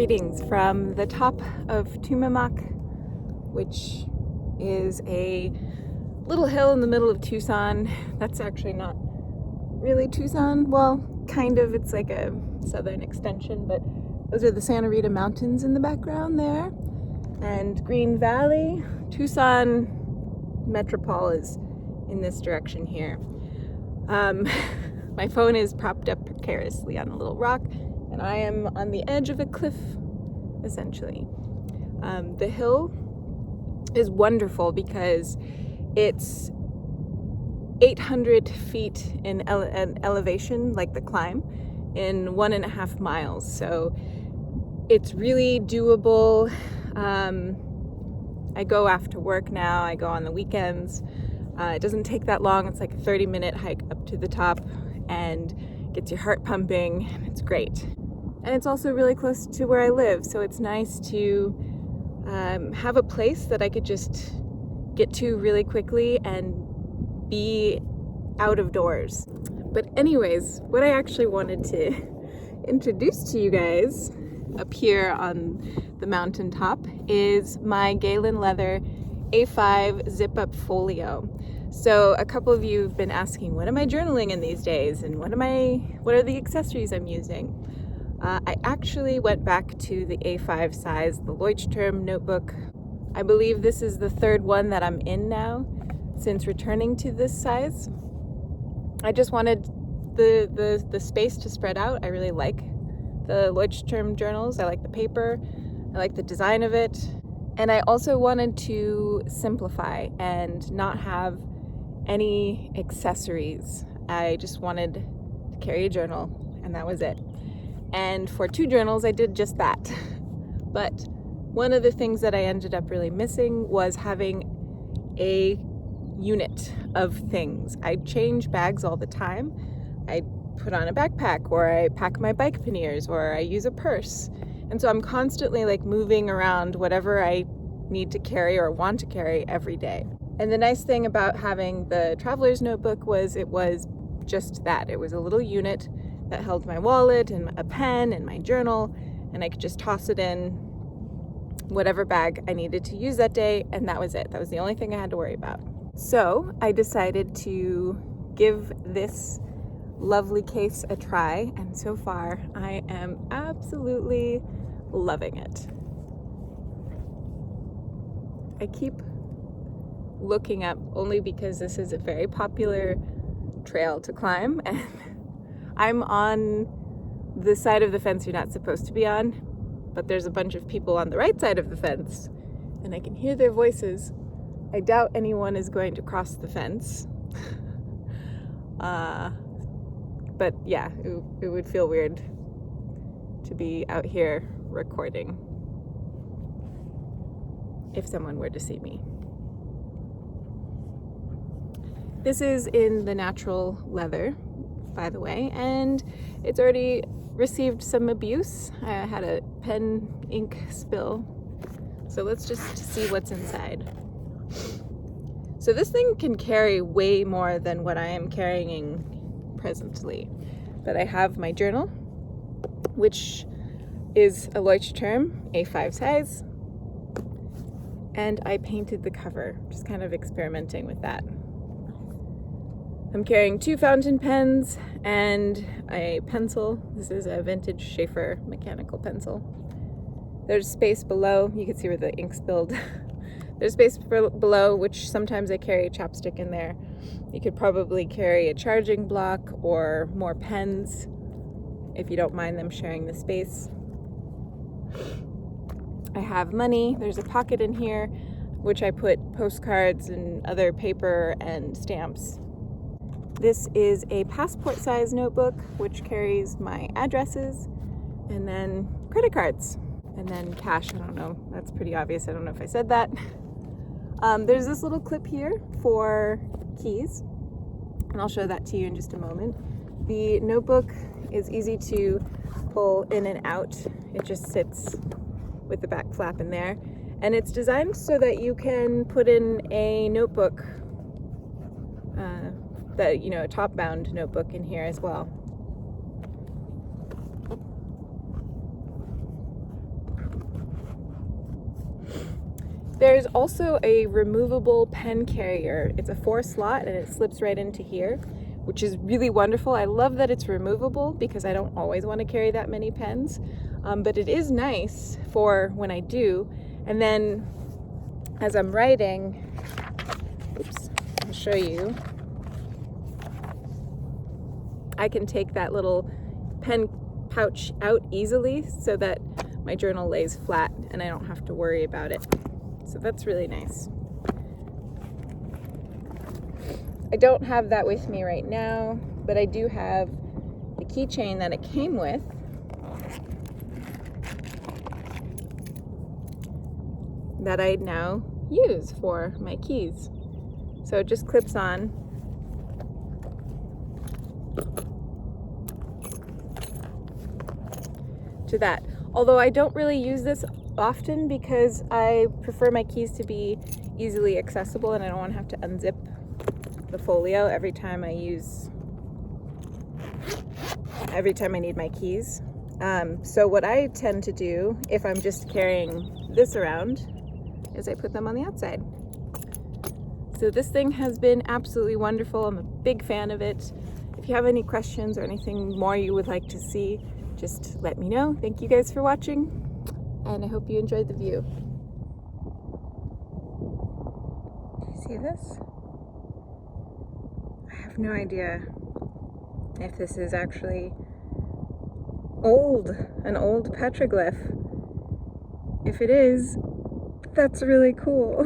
Greetings from the top of Tumamoc, which is a little hill in the middle of Tucson. That's actually not really Tucson. Well, kind of. It's like a southern extension, but those are the Santa Rita Mountains in the background there. And Green Valley. Tucson Metropole is in this direction here. My phone is propped up precariously on a little rock, and I am on the edge of a cliff, essentially. The hill is wonderful because it's 800 feet in elevation, like the climb, in 1.5 miles. So it's really doable. I go after work now. I go on the weekends. It doesn't take that long. It's like a 30-minute hike up to the top and gets your heart pumping. It's great. And it's also really close to where I live, so it's nice to have a place that I could just get to really quickly and be out of doors. But anyways, what I actually wanted to introduce to you guys up here on the mountaintop is my Galen leather A5 zip-up folio. So a couple of you have been asking, what am I journaling in these days, and what are the accessories I'm using? I actually went back to the A5 size, the Leuchtturm notebook. I believe this is the third one that I'm in now since returning to this size. I just wanted the space to spread out. I really like the Leuchtturm journals. I like the paper. I like the design of it. And I also wanted to simplify and not have any accessories. I just wanted to carry a journal, and that was it. And for 2 journals, I did just that. But one of the things that I ended up really missing was having a unit of things. I change bags all the time. I put on a backpack, or I pack my bike panniers, or I use a purse. And so I'm constantly moving around whatever I need to carry or want to carry every day. And the nice thing about having the traveler's notebook was it was just that. It was a little unit that held my wallet and a pen and my journal, and I could just toss it in whatever bag I needed to use that day, and that was it. That was the only thing I had to worry about. So I decided to give this lovely case a try, and so far I am absolutely loving it. I keep looking up only because this is a very popular trail to climb, and I'm on the side of the fence you're not supposed to be on, but there's a bunch of people on the right side of the fence, and I can hear their voices. I doubt anyone is going to cross the fence. But yeah, it would feel weird to be out here recording if someone were to see me. This is in the natural leather, by the way, and it's already received some abuse. I had a pen ink spill. So let's just see what's inside. So this thing can carry way more than what I am carrying presently. But I have my journal, which is a Leuchtturm A5 size, and I painted the cover, just kind of experimenting with that. I'm carrying 2 fountain pens and a pencil. This is a vintage Schaefer mechanical pencil. There's space below. You can see where the ink spilled. There's space below, which sometimes I carry a chapstick in there. You could probably carry a charging block or more pens if you don't mind them sharing the space. I have money. There's a pocket in here, which I put postcards and other paper and stamps. This is a passport-size notebook, which carries my addresses, and then credit cards, and then cash. I don't know. That's pretty obvious. I don't know if I said that. There's this little clip here for keys, and I'll show that to you in just a moment. The notebook is easy to pull in and out. It just sits with the back flap in there, and it's designed so that you can put in a notebook, a top-bound notebook in here as well. There's also a removable pen carrier. It's a 4-slot and it slips right into here, which is really wonderful. I love that it's removable because I don't always want to carry that many pens, but it is nice for when I do. And then as I'm writing, oops, I'll show you, I can take that little pen pouch out easily so that my journal lays flat and I don't have to worry about it. So that's really nice. I don't have that with me right now, but I do have the keychain that it came with. That I now use for my keys. So it just clips on. To that. Although I don't really use this often because I prefer my keys to be easily accessible and I don't want to have to unzip the folio every time I need my keys. So what I tend to do if I'm just carrying this around is I put them on the outside. So this thing has been absolutely wonderful. I'm a big fan of it. If you have any questions or anything more you would like to see, just let me know. Thank you guys for watching, and I hope you enjoyed the view. See this? I have no idea if this is actually an old petroglyph. If it is, that's really cool.